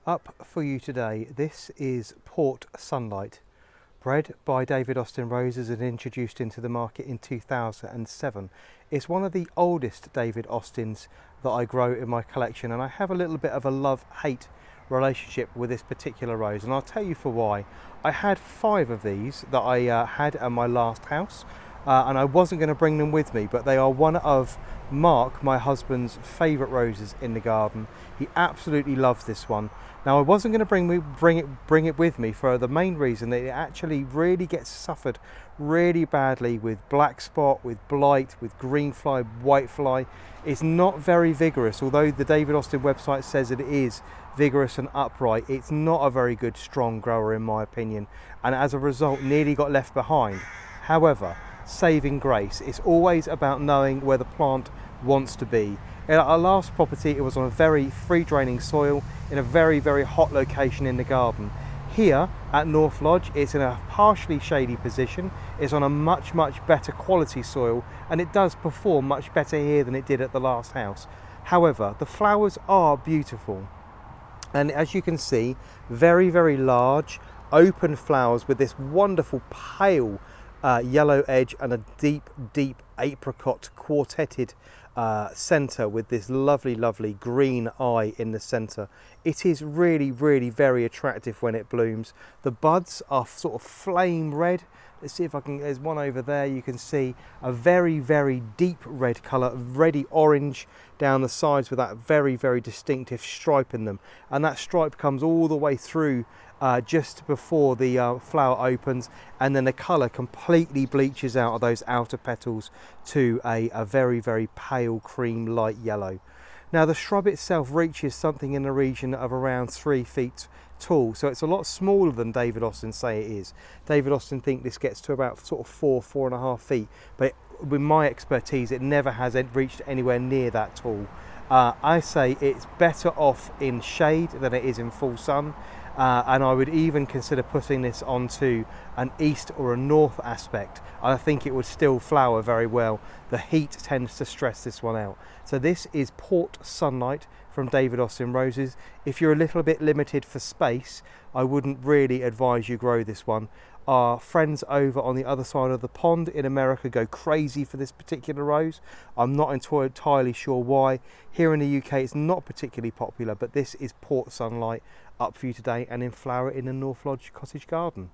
Up for you today, this is Port Sunlight, bred by David Austin Roses and introduced into the market in 2007. It's one of the oldest David Austins that I grow in my collection, and I have a little bit of a love-hate relationship with this particular rose, and I'll tell you for why. I had 5 of these that I had at my last house, and I wasn't going to bring them with me, but they are one of Mark, my husband's favourite roses in the garden. He absolutely loves this one. Now I wasn't going to bring it with me for the main reason that it actually really gets suffered really badly with blackspot, with blight, with green fly, white fly. It's not very vigorous, although the David Austin website says it is vigorous and upright. It's not a very good strong grower in my opinion, and as a result nearly got left behind. However, saving grace, it's always about knowing where the plant wants to be. At our last property it was on a very free draining soil in a very hot location in the garden. Here at North Lodge it's in a partially shady position, it's on a much better quality soil, and it does perform much better here than it did at the last house. However, the flowers are beautiful, and as you can see, very large open flowers with this wonderful pale yellow edge and a deep apricot quartetted centre with this lovely green eye in the centre. It is really very attractive when it blooms. The buds are sort of flame red. Let's see if I can, there's one over there, you can see a very deep red colour, reddy orange down the sides with that very distinctive stripe in them, and that stripe comes all the way through just before the flower opens, and then the colour completely bleaches out of those outer petals to a very pale cream light yellow. Now the shrub itself reaches something in the region of around 3 feet tall, so it's a lot smaller than David Austin say it is. David Austin think this gets to about sort of 4.5 feet, but with my expertise it never has reached anywhere near that tall. I say it's better off in shade than it is in full sun. And I would even consider putting this onto an east or a north aspect. I think it would still flower very well. The heat tends to stress this one out. So this is Port Sunlight from David Austin Roses. If you're a little bit limited for space, I wouldn't really advise you grow this one. Our friends over on the other side of the pond in America go crazy for this particular rose. I'm not entirely sure why. Here in the UK it's not particularly popular, but this is Port Sunlight up for you today and in flower in the North Lodge cottage garden.